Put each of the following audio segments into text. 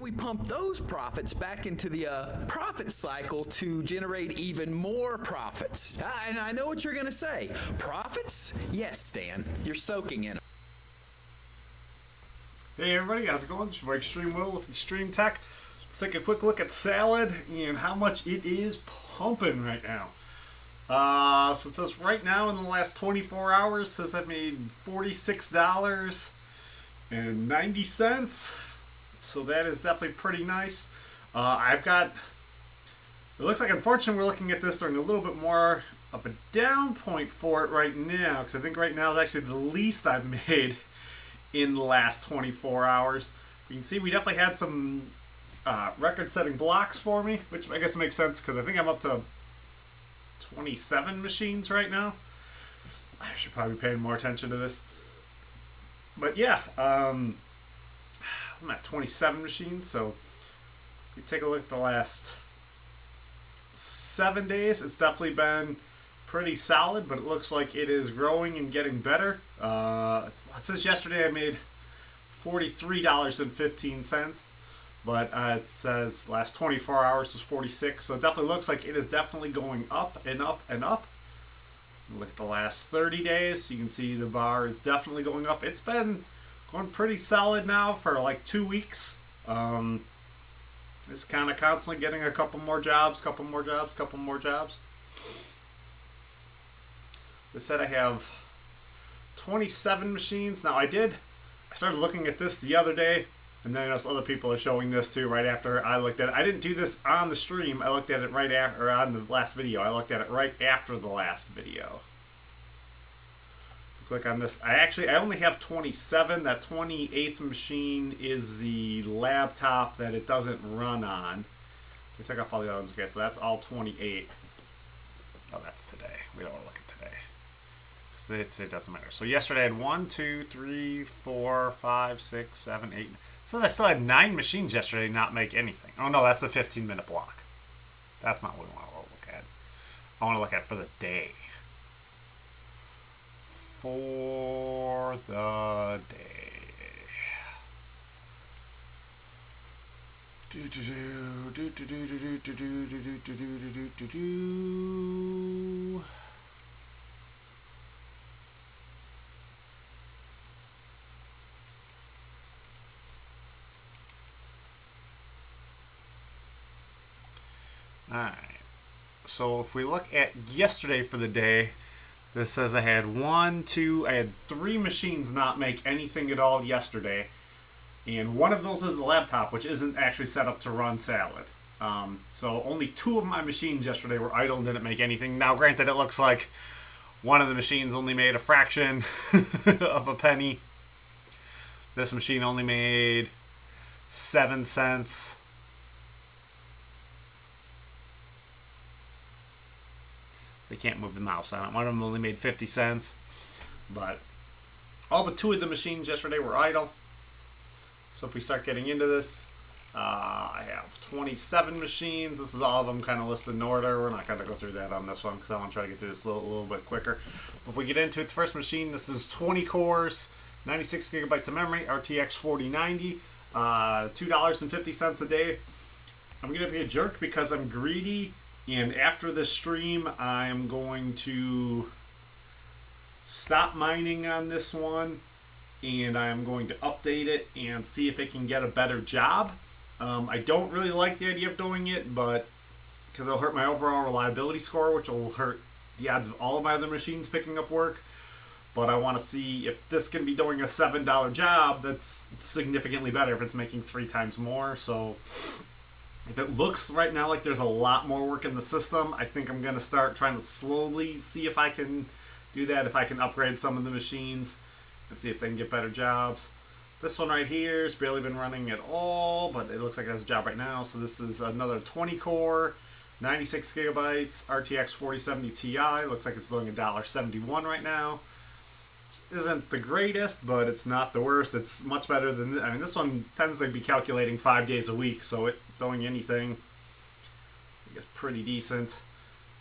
We pump those profits back into the profit cycle to generate even more profits. And I know what you're going to say. Profits? Yes, Stan. You're soaking in them. Hey everybody, how's it going? It's your boy ExtrmWill with Extreme Tech. Let's take a quick look at salad and how much it is pumping right now. So it says right now in the last 24 hours, says I made $46.90. So that is definitely pretty nice. It looks like unfortunately we're looking at this during a little bit more of a down point for it right now, because I think right now is actually the least I've made in the last 24 hours. You can see we definitely had some record-setting blocks for me, which I guess makes sense because I think I'm up to 27 machines right now. I should probably pay more attention to this. But yeah, I'm at 27 machines, so if you take a look at the last 7 days, it's definitely been pretty solid, but it looks like it is growing and getting better. It says yesterday I made $43.15, but it says last 24 hours was 46, so it definitely looks like it is definitely going up and up and up. Look at the last 30 days, you can see the bar is definitely going up. It's been going pretty solid now for like 2 weeks. Just kind of constantly getting a couple more jobs. They said I have 27 machines. Now I started looking at this the other day, and then I noticed other people are showing this too right after I looked at it. I didn't do this on the stream. I looked at it right after, or on the last video. I looked at it right after the last video. Click on this. I only have 27. That 28th machine is the laptop that it doesn't run on. Let's check off all the other ones. Okay, so that's all 28. Oh, that's today. We don't want to look at today. It doesn't matter. So yesterday I had 1, 2, 3, 4, 5, 6, 7, 8. It says I still had 9 machines yesterday not make anything. Oh no, that's a 15-minute block. That's not what we want to look at. I want to look at for the day. For the day. Alright, so if we look at yesterday for the day, this says I had 3 machines not make anything at all yesterday, and one of those is the laptop, which isn't actually set up to run salad. So only 2 of my machines yesterday were idle and didn't make anything. Now granted, it looks like one of the machines only made a fraction of a penny. This machine only made 7 cents. They can't move the mouse on it. One of them only made 50 cents. But all but 2 of the machines yesterday were idle. So if we start getting into this, I have 27 machines. This is all of them kind of listed in order. We're not going to go through that on this one because I want to try to get through this a little bit quicker. If we get into it, the first machine, this is 20 cores, 96 gigabytes of memory, RTX 4090, $2.50 a day. I'm going to be a jerk because I'm greedy. And after this stream, I'm going to stop mining on this one, and I'm going to update it and see if it can get a better job. I don't really like the idea of doing it, but because it'll hurt my overall reliability score, which will hurt the odds of all of my other machines picking up work. But I want to see if this can be doing a $7 job that's significantly better if it's making 3 times more. So if it looks right now like there's a lot more work in the system, I think I'm going to start trying to slowly see if I can do that, if I can upgrade some of the machines and see if they can get better jobs. This one right here has barely been running at all, but it looks like it has a job right now. So this is another 20 core, 96 gigabytes, RTX 4070 Ti. Looks like it's doing $1.71 right now. Isn't the greatest, but it's not the worst. It's much better than, I mean, this one tends to be calculating 5 days a week, so it throwing anything, I guess, pretty decent.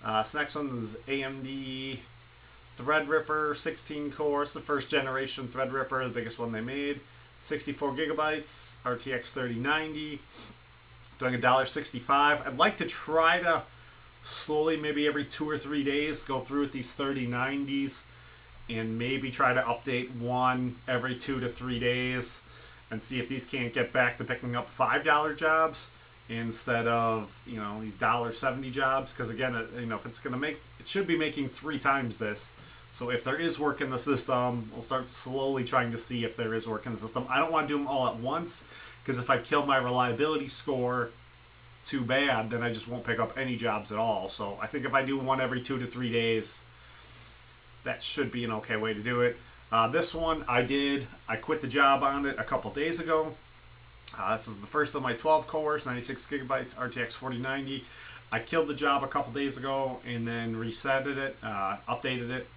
This next one is AMD Threadripper 16 core. It's the first generation Threadripper, the biggest one they made. 64 gigabytes, RTX 3090, doing $1.65. I'd like to try to slowly, maybe every 2 or 3 days, go through with these 3090s and maybe try to update one every 2 to 3 days and see if these can't get back to picking up $5 jobs instead of, you know, these $1.70 jobs. Because again, you know, if it's gonna make, it should be making 3 times this. So if there is work in the system, we'll start slowly trying to see if there is work in the system. I don't want to do them all at once, because if I kill my reliability score too bad, then I just won't pick up any jobs at all. So I think if I do one every 2 to 3 days, that should be an okay way to do it. This one I quit the job on it a couple days ago. This is the first of my 12 cores, 96 gigabytes, RTX 4090. I killed the job a couple days ago and then resetted it, updated it.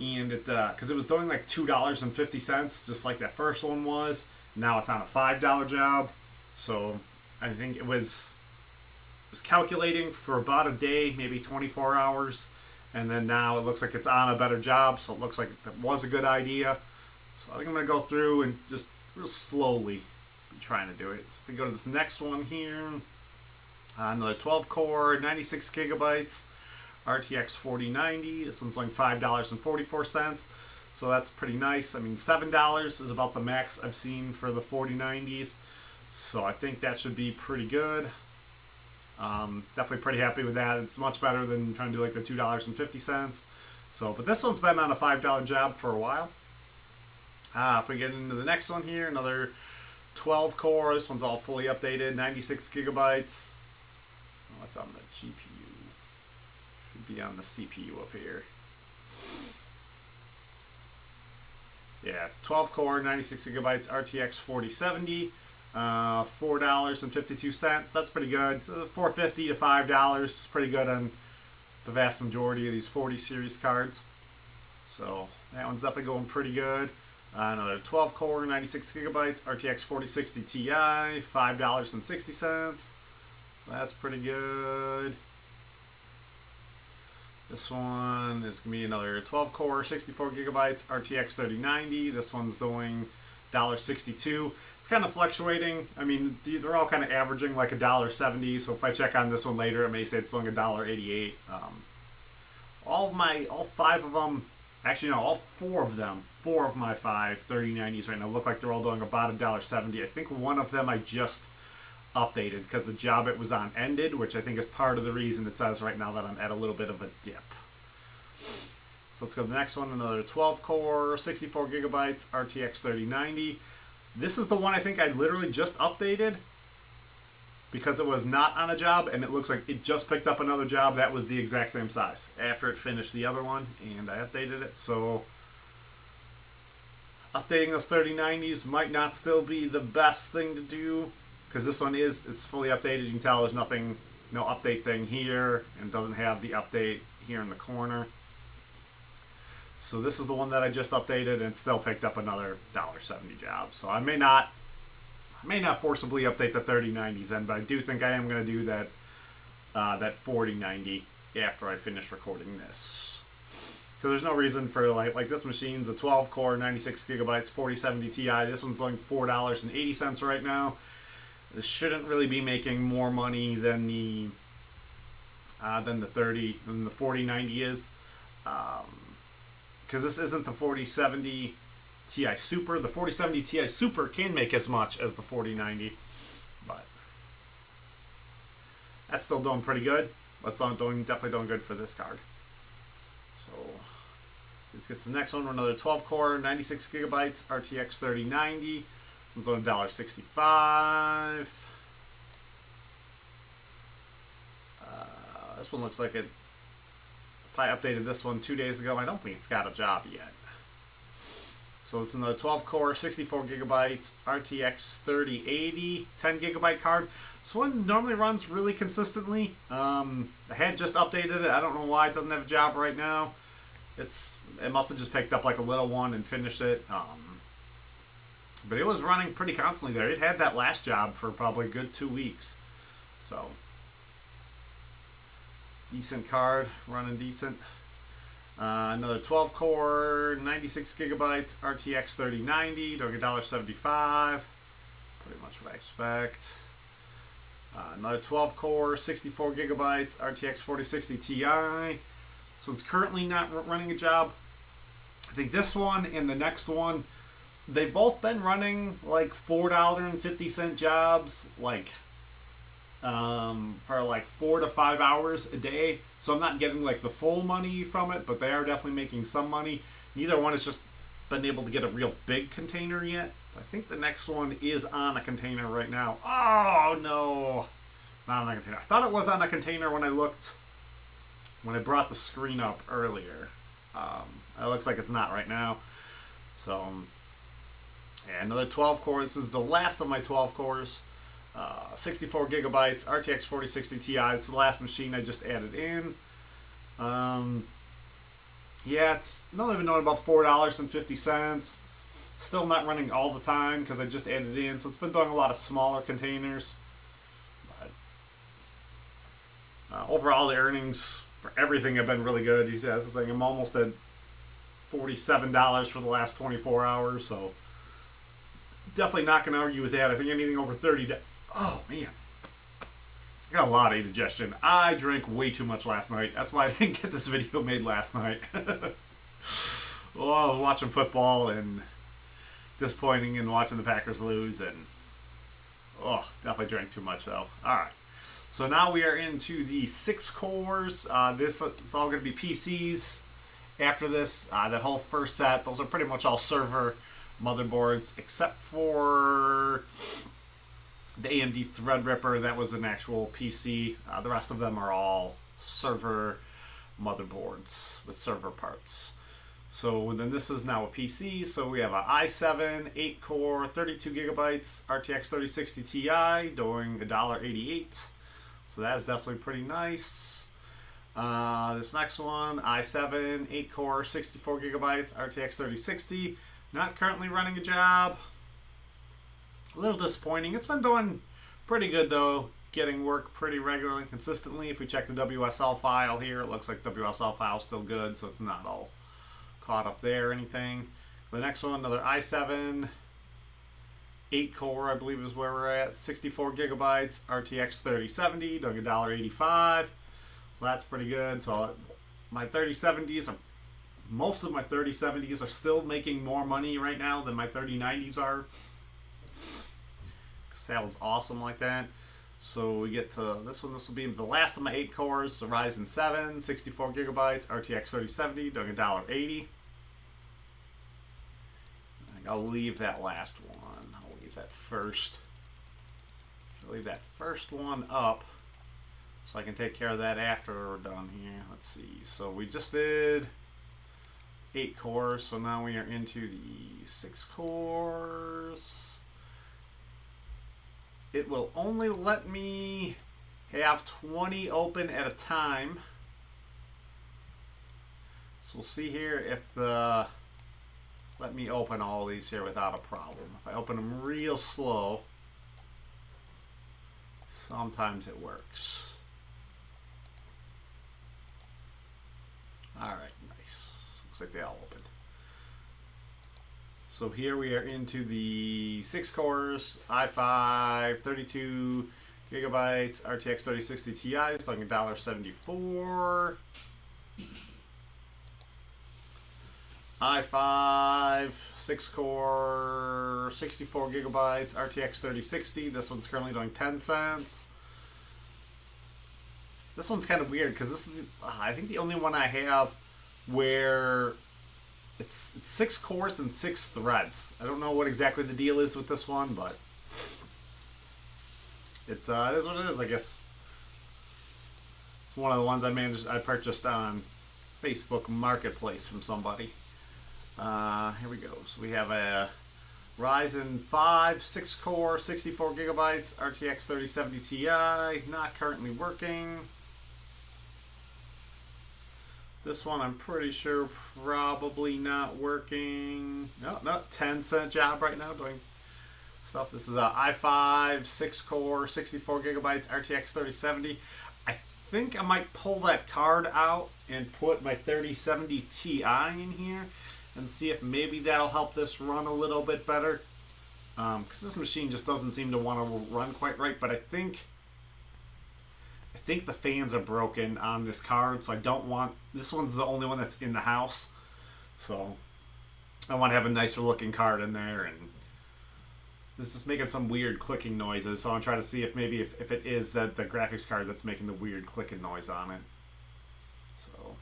And it, because it was doing like $2.50, just like that first one was. Now it's on a $5 job. So I think it was calculating for about a day, maybe 24 hours. And then now it looks like it's on a better job. So it looks like that was a good idea. So I think I'm going to go through and just real slowly be trying to do it. So if we go to this next one here, another 12 core, 96 gigabytes. RTX 4090. This one's like $5.44. So that's pretty nice. I mean, $7 is about the max I've seen for the 4090s. So I think that should be pretty good. Definitely pretty happy with that. It's much better than trying to do like the $2.50. So, but this one's been on a $5 job for a while. If we get into the next one here, another 12 core. This one's all fully updated, 96 gigabytes. What's on the GPU? Be on the CPU up here. Yeah, 12 core, 96 gigabytes, RTX 4070, $4.52. That's pretty good. So $4.50 to $5, pretty good on the vast majority of these 40 series cards. So that one's definitely going pretty good. Another 12 core, 96 gigabytes, RTX 4060 Ti, $5.60. So that's pretty good. This one is going to be another 12 core, 64 gigabytes, RTX 3090. This one's doing $1.62. It's kind of fluctuating. I mean, they're all kind of averaging like $1.70. So if I check on this one later, it may say it's doing $1.88. All 5 of them, actually no, all 4 of them, 4 of my 5 3090s right now look like they're all doing about $1.70. I think one of them I just updated because the job it was on ended, which I think is part of the reason it says right now that I'm at a little bit of a dip. So let's go to the next one, another 12 core, 64 gigabytes, RTX 3090. This is the one I think I literally just updated because it was not on a job, and it looks like it just picked up another job that was the exact same size after it finished the other one, and I updated it. So updating those 3090s might not still be the best thing to do, because this one it's fully updated. You can tell there's nothing, no update thing here, and doesn't have the update here in the corner. So this is the one that I just updated, and still picked up another $1.70 job. So I may not forcibly update the 3090s then, but I do think I am going to do that 4090 after I finish recording this. Because there's no reason for like this machine's a 12 core, 96 gigabytes, 4070 Ti. This one's like $4.80 right now. This shouldn't really be making more money than the 4090 is, because this isn't the 4070 Ti Super. The 4070 Ti Super can make as much as the 4090, but that's still doing pretty good. That's definitely doing good for this card. So let's get to the next one. Another 12 core, 96 gigabytes, RTX 3090. This one's on $1.65. This one looks like it. I updated this one 2 days ago. I don't think it's got a job yet. So this is another 12 core, 64 gigabytes, RTX 3080, 10 gigabyte card. This one normally runs really consistently. I had just updated it. I don't know why it doesn't have a job right now. It must have just picked up like a little one and finished it. But it was running pretty constantly there. It had that last job for probably a good 2 weeks. So, decent card, running decent. Another 12 core, 96 gigabytes, RTX 3090, doing $1.75. Pretty much what I expect. Another 12 core, 64 gigabytes, RTX 4060 Ti. This one's currently not running a job. I think this one and the next one, they've both been running like $4.50 jobs, like for like 4 to 5 hours a day. So I'm not getting like the full money from it, but they are definitely making some money. Neither one has just been able to get a real big container yet. I think the next one is on a container right now. Oh no, not on a container. I thought it was on a container when I brought the screen up earlier. It looks like it's not right now. So yeah, another 12 cores. This is the last of my 12 cores. 64 gigabytes, RTX 4060 Ti. It's the last machine I just added in. Yeah, it's not even knowing about $4.50. Still not running all the time because I just added in. So it's been doing a lot of smaller containers. But overall, the earnings for everything have been really good. You see, that's the thing. I'm almost at $47 for the last 24 hours. So definitely not going to argue with that. I think anything over 30. Oh man, I got a lot of indigestion. I drank way too much last night. That's why I didn't get this video made last night. Well, I was watching football and disappointing and watching the Packers lose, and definitely drank too much though. All right, so now we are into the 6 cores. This is all going to be PCs. After this, that whole first set, those are pretty much all server motherboards, except for the AMD Threadripper. That was an actual PC. The rest of them are all server motherboards with server parts. So then this is now a PC. So we have an i7 8 core 32 gigabytes RTX 3060 Ti doing $1.88. So that is definitely pretty nice. This next one, i7 8 core 64 gigabytes RTX 3060, not currently running a job. A little disappointing. It's been doing pretty good though, getting work pretty regularly and consistently. If we check the WSL file here, it looks like WSL file is still good, so it's not all caught up there or anything. The next one, another i7 8 core, I believe is where we're at, 64 gigabytes RTX 3070, doing $1.85. So that's pretty good. So my 3070s, most of my 3070s are still making more money right now than my 3090s are. That one's awesome like that. So we get to this one. This will be the last of my 8 cores. So Ryzen 7, 64 gigabytes, RTX 3070, doing $1.80. I'll leave that last one. I'll leave that first. I'll leave that first one up so I can take care of that after we're done here. Let's see. So we just did 8 cores. So now we are into the 6 cores. It will only let me have 20 open at a time. So we'll see here if let me open all these here without a problem. If I open them real slow, sometimes it works. All right, nice. Looks like they all opened. So here we are into the 6 cores, i5, 32 gigabytes, RTX 3060 Ti, it's like $1.74. i5, 6 core, 64 gigabytes, RTX 3060. This one's currently doing 10 cents. This one's kind of weird because this is, I think, the only one I have where it's 6 cores and 6 threads. I don't know what exactly the deal is with this one, but it is what it is, I guess. It's one of the ones I purchased on Facebook Marketplace from somebody. Here we go. So we have a Ryzen 5 6 core 64 gigabytes RTX 3070 Ti, not currently working. This one I'm pretty sure probably not working. No, 10-cent job right now doing stuff. This is a i5 6 core 64 gigabytes RTX 3070. I think I might pull that card out and put my 3070 Ti in here and see if maybe that'll help this run a little bit better. Because this machine just doesn't seem to want to run quite right. But I think the fans are broken on this card, so I don't want... This one's the only one that's in the house. So I want to have a nicer looking card in there, and this is making some weird clicking noises, so I'm trying to see if maybe if it is that the graphics card that's making the weird clicking noise on it. So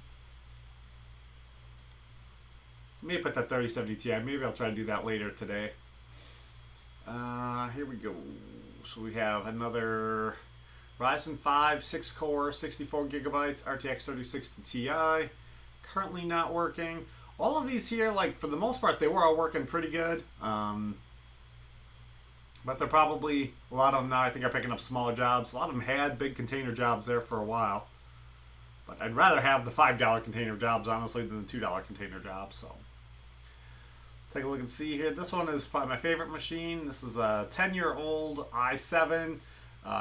maybe put that 3070 Ti. Maybe I'll try to do that later today. Here we go. So we have another Ryzen 5 6-core 64 gigabytes RTX 3060 Ti. Currently not working. All of these here, like, for the most part, they were all working pretty good. But they're probably, a lot of them now I think are picking up smaller jobs. A lot of them had big container jobs there for a while. But I'd rather have the $5 container jobs, honestly, than the $2 container jobs. So take a look and see here. This one is probably my favorite machine. This is a 10-year-old i7.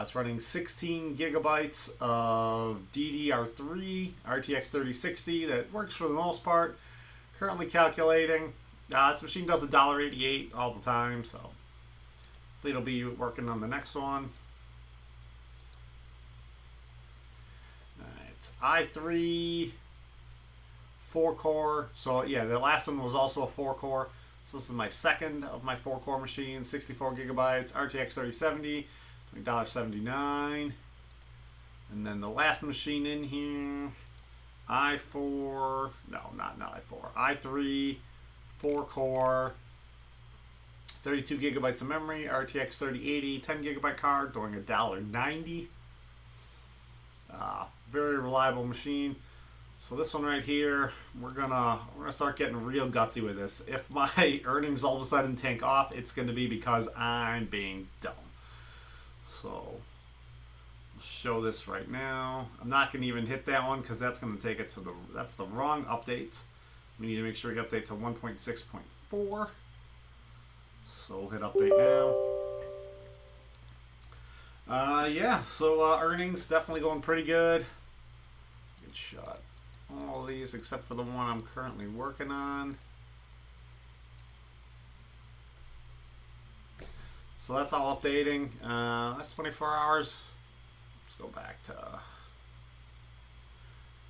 It's running 16 gigabytes of DDR3 RTX 3060. That works for the most part. Currently calculating. This machine does $1.88 all the time, so hopefully it'll be working on the next one. Alright, i3 4-core. So yeah, the last one was also a 4-core. So this is my second of my 4-core machines, 64 gigabytes, RTX 3070, $1.79. And then the last machine in here, i4, no, not i4, i3, 4-core, 32 gigabytes of memory, RTX 3080, 10 gigabyte card, doing $1.90. Very reliable machine. So this one right here, we're gonna start getting real gutsy with this. If my earnings all of a sudden tank off, it's gonna be because I'm being dumb. So I'll show this right now. I'm not gonna even hit that one because that's gonna take it to that's the wrong update. We need to make sure we update to 1.6.4. So we'll hit update now. Yeah, so earnings definitely going pretty good. Good shot. All these except for the one I'm currently working on. So that's all updating. That's 24 hours. Let's go back to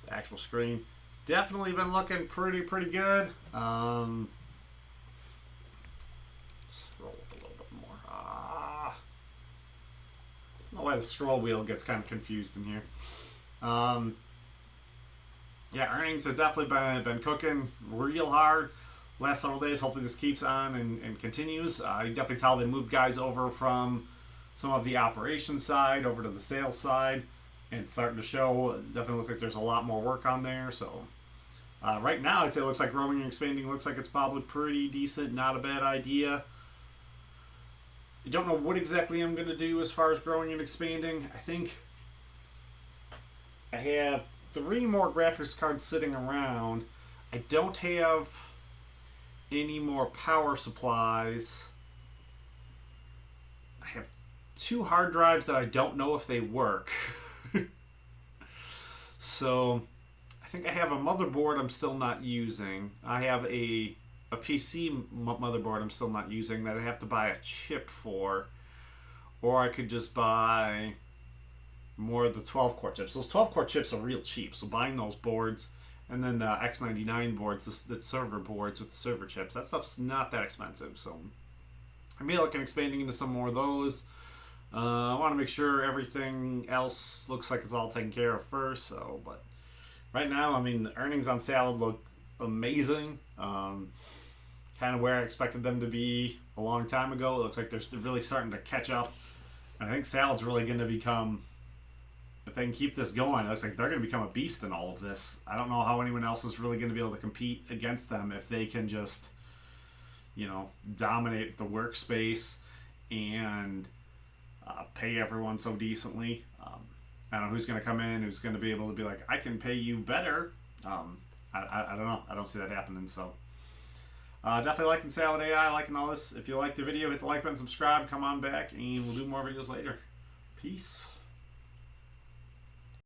the actual screen. Definitely been looking pretty good. Scroll up a little bit more. I don't know why the scroll wheel gets kind of confused in here. Yeah, earnings have definitely been cooking real hard last several days. Hopefully this keeps on and continues. You definitely tell they moved guys over from some of the operations side over to the sales side, and it's starting to show. Definitely look like there's a lot more work on there. So right now I'd say it looks like growing and expanding looks like it's probably pretty decent, not a bad idea. I don't know what exactly I'm going to do as far as growing and expanding. I think I have 3 more graphics cards sitting around. I don't have any more power supplies. I have 2 hard drives that I don't know if they work. So I think I have a motherboard I'm still not using. I have a PC motherboard I'm still not using that I have to buy a chip for. Or I could just buy more of the 12-core chips. Those 12-core chips are real cheap, so buying those boards, and then the X99 boards, the server boards with the server chips, that stuff's not that expensive. So I may look at expanding into some more of those. I want to make sure everything else looks like it's all taken care of first. So, but right now, I mean, the earnings on Salad look amazing. Kind of where I expected them to be a long time ago. It looks like they're really starting to catch up. And I think Salad's really going to become, if they can keep this going, it looks like they're going to become a beast in all of this. I don't know how anyone else is really going to be able to compete against them if they can just, you know, dominate the workspace and pay everyone so decently. I don't know who's going to come in, who's going to be able to be like, I can pay you better. I don't know. I don't see that happening. So definitely liking Salad AI, liking all this. If you liked the video, hit the like button, subscribe, come on back, and we'll do more videos later. Peace.